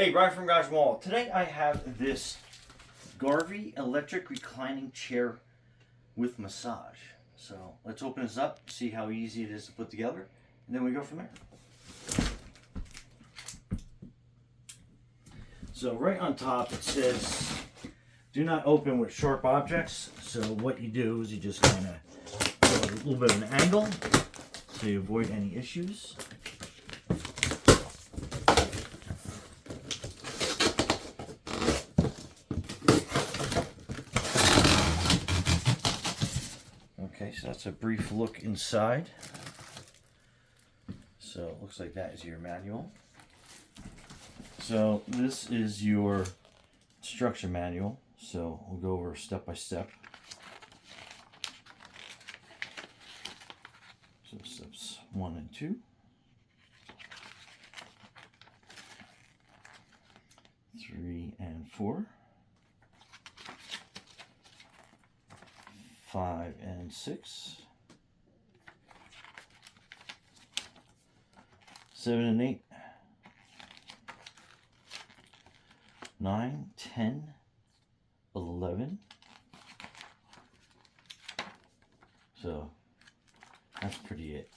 Hey, Brian from GarveeHome. Today I have this Garvey electric reclining chair with massage. So let's open this up, see how easy it is to put together, and then we go from there. So right on top it says, do not open with sharp objects. So what you do is you just kind of go a little bit of an angle so you avoid any issues. Okay, so that's a brief look inside. So it looks like that is your manual. So this is your instruction manual. So we'll go over step by step. So steps 1 and 2. 3 and 4. 5 and 6. 7 and 8. 9, 10, 11. So that's pretty it.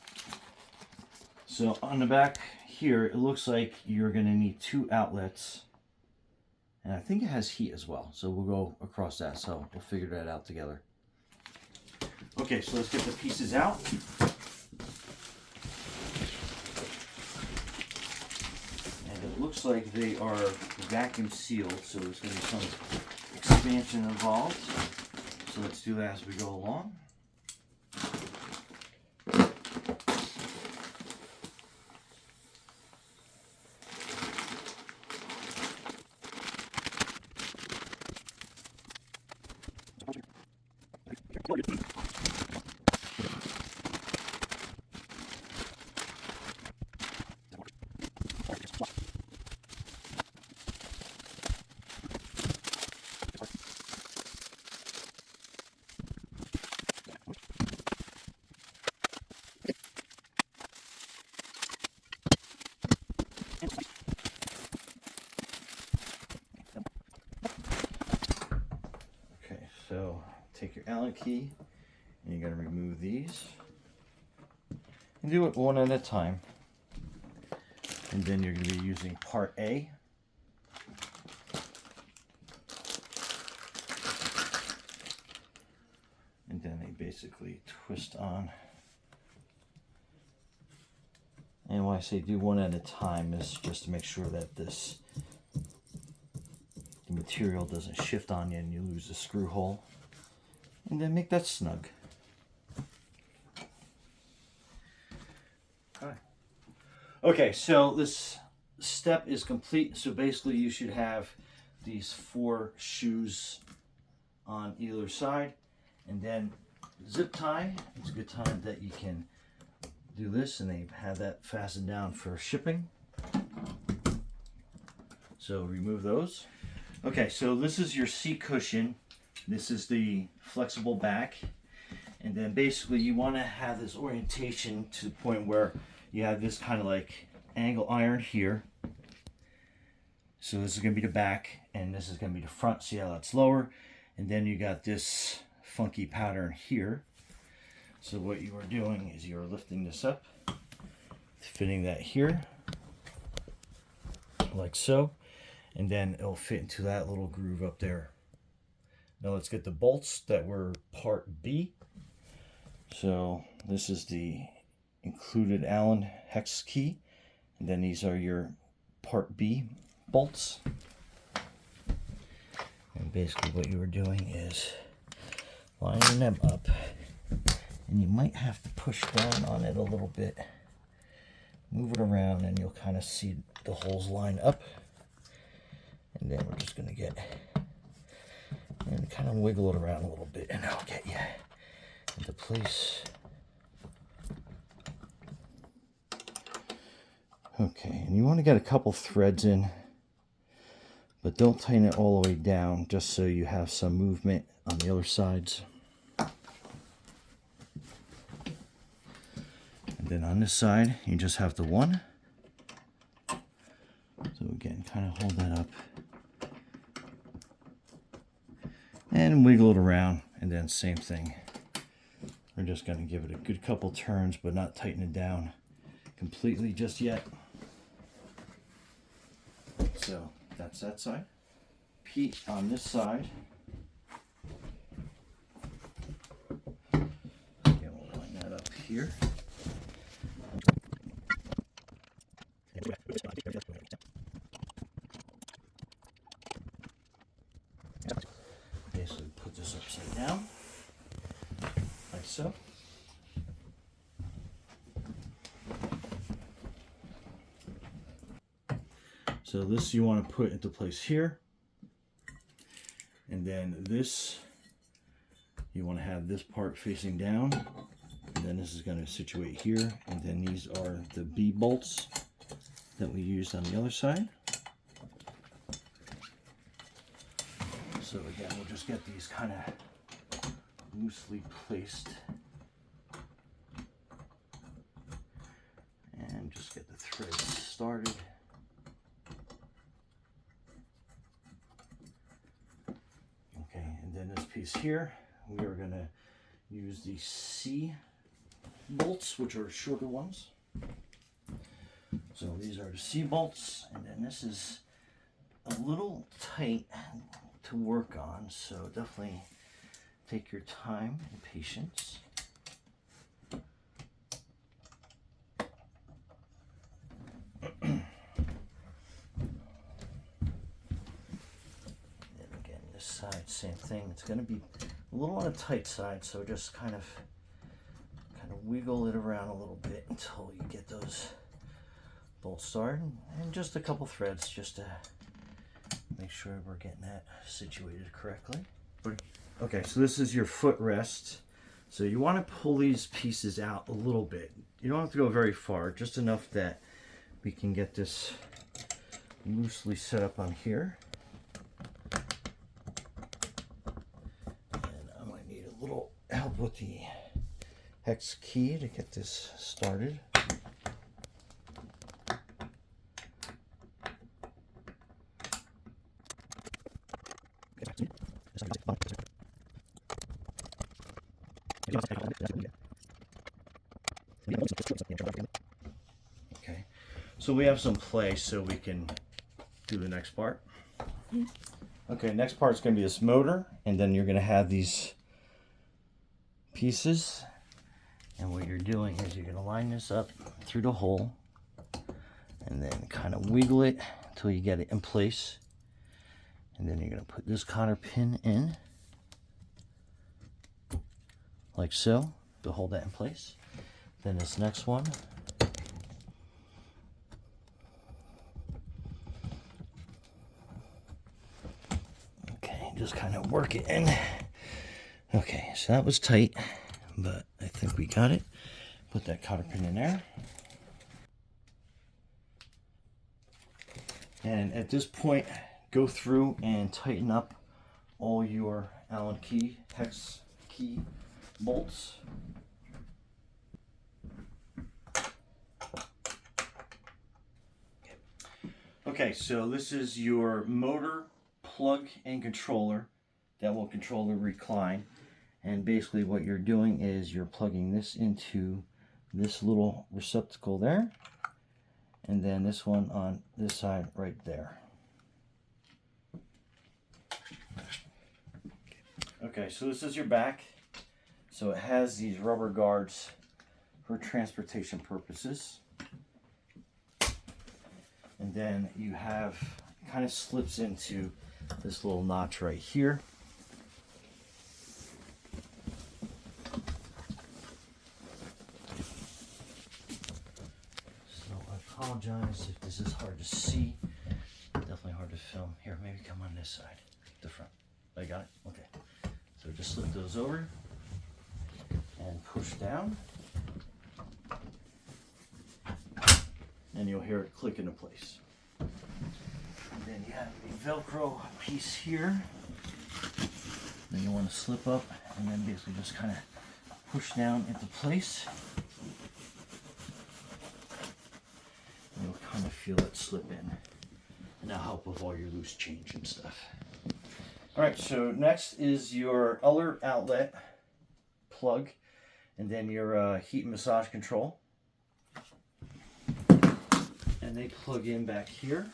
So on the back here, it looks like you're going to need 2 outlets. And I think it has heat as well. So we'll go across that. So we'll figure that out together. Okay, so let's get the pieces out. And it looks like they are vacuum sealed, so there's going to be some expansion involved. So let's do that as we go along. Okay, so take your Allen key and you're going to remove these. And do it one at a time. And then you're going to be using part A. And then they basically twist on. And when I say do one at a time, is just to make sure that the material doesn't shift on you and you lose the screw hole. And then make that snug. Okay, so this step is complete. So basically you should have these 4 shoes on either side. And then zip tie. It's a good time that you can do this, and they have that fastened down for shipping. So remove those. Okay, so this is your seat cushion. This is the flexible back. And then basically you want to have this orientation to the point where you have this kind of like angle iron here. So this is going to be the back, and this is going to be the front. See how that's lower? And then you got this funky pattern here. So what you are doing is you are lifting this up, fitting that here, like so. And then it'll fit into that little groove up there. Now let's get the bolts that were part B. So this is the included Allen hex key, and then these are your part B bolts. And basically what you are doing is lining them up, and you might have to push down on it a little bit, move it around, and you'll kind of see the holes line up. And then we're just going to get and kind of wiggle it around a little bit, and I'll get you into place. Okay, and you want to get a couple threads in, but don't tighten it all the way down, just so you have some movement on the other sides. And then on this side, you just have the one. So again, kind of hold that up and wiggle it around, and then same thing. We're just going to give it a good couple turns, but not tighten it down completely just yet. So that's that side. Pete on this side. Again, we'll line that up here. Basically put this upside down, like so. So this you want to put into place here. And then this, you want to have this part facing down. And then this is going to situate here. And then these are the B bolts that we used on the other side. So again, we'll just get these kind of loosely placed. And just get the threads started. Okay, and then this piece here, we are going to use the C bolts, which are shorter ones. So these are the C bolts, and then this is a little tight to work on, so definitely take your time and patience. And again, this side, same thing. It's going to be a little on the tight side, so just kind of wiggle it around a little bit until you get those bolts started, and just a couple threads just to make sure we're getting that situated correctly. Okay, so this is your footrest. So you want to pull these pieces out a little bit. You don't have to go very far, just enough that we can get this loosely set up on here. And I might need a little help with the hex key to get this started. Okay, so we have some play so we can do the next part. Okay, next part is going to be this motor, and then you're going to have these pieces, and what you're doing is you're going to line this up through the hole and then kind of wiggle it until you get it in place, and then you're going to put this cotter pin in like so to hold that in place. Then this next one, okay, just kind of work it in. Okay, so that was tight, but I think we got it. Put that cotter pin in there. And at this point, go through and tighten up all your Allen key, hex key bolts. Okay, so this is your motor, plug, and controller that will control the recline. And basically what you're doing is you're plugging this into this little receptacle there, and then this one on this side right there. Okay, so this is your back. So it has these rubber guards for transportation purposes. And then you have, it kind of slips into this little notch right here. So I apologize if this is hard to see. Definitely hard to film. Here, maybe come on this side, the front. I got it? Okay. So just slip those over and push down. And you'll hear it click into place. And then you have the Velcro piece here. Then you want to slip up and then basically just kind of push down into place. And you'll kind of feel it slip in. that'll help with all your loose change and stuff. All right, so next is your other outlet plug, and then your heat and massage control. And they plug in back here.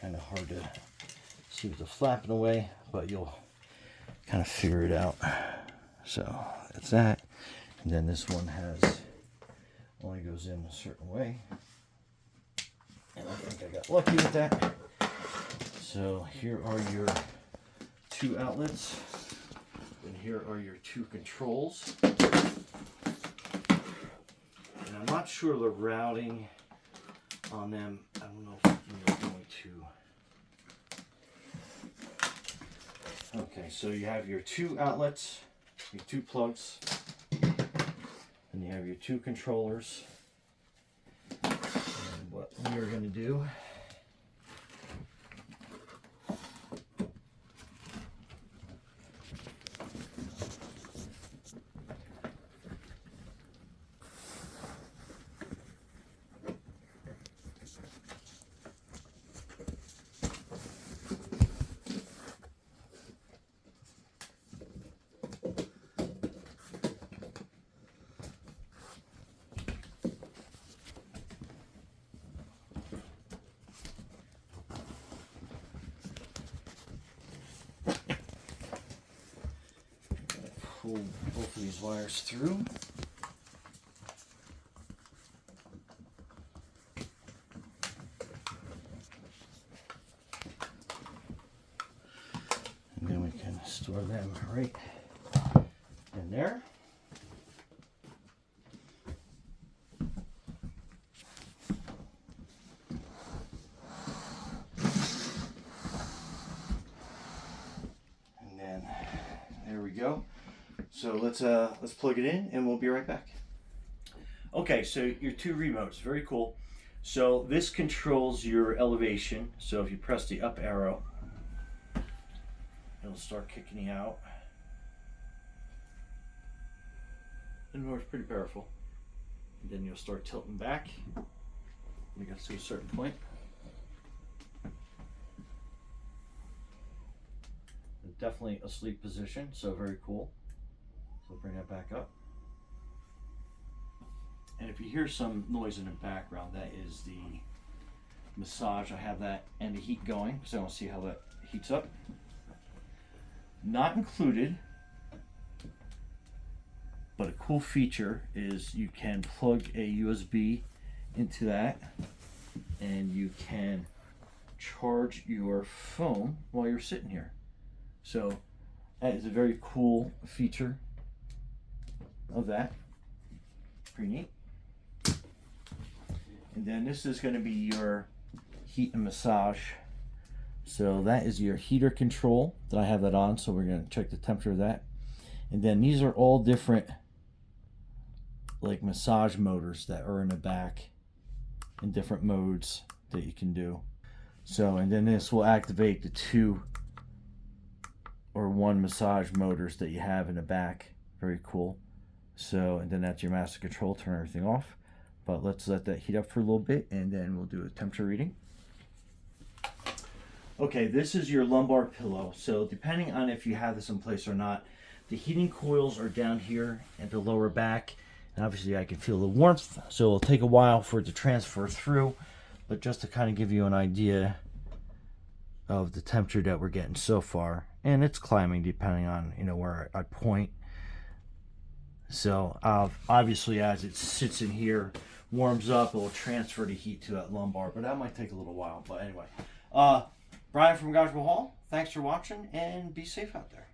Kind of hard to see with the flapping away, but you'll kind of figure it out. So that's that. And then this one only goes in a certain way. And I think I got lucky with that. So here are your 2 outlets. And here are your 2 controls. And I'm not sure the routing on them. I don't know if you're going to. Okay, so you have your 2 outlets, your 2 plugs, and you have your 2 controllers. And what we're going to do pull both of these wires through. And then we can store them right in there. And then there we go. So let's plug it in and we'll be right back. Okay, so your 2 remotes, very cool. So this controls your elevation. So if you press the up arrow, it'll start kicking you out. And it's pretty powerful. And then you'll start tilting back when you get to a certain point. Definitely a sleep position, so very cool. So bring that back up. And if you hear some noise in the background, that is the massage. I have that and the heat going, so I want to see how that heats up. Not included, but a cool feature is you can plug a USB into that and you can charge your phone while you're sitting here. So that is a very cool feature of that. Pretty neat. And then this is going to be your heat and massage. So that is your heater control that I have that on. So we're going to check the temperature of that. And then these are all different like massage motors that are in the back in different modes that you can do. So, and then this will activate the 2 or 1 massage motors that you have in the back. Very cool. So, and then that's your master control, turn everything off. But let's let that heat up for a little bit and then we'll do a temperature reading. Okay, this is your lumbar pillow. So depending on if you have this in place or not, the heating coils are down here at the lower back. And obviously I can feel the warmth, so it'll take a while for it to transfer through. But just to kind of give you an idea of the temperature that we're getting so far. And it's climbing depending on, you know, where I point. So obviously as it sits in here, warms up, it will transfer the heat to that lumbar, but that might take a little while. But anyway, Brian from GarveeHome, thanks for watching and be safe out there.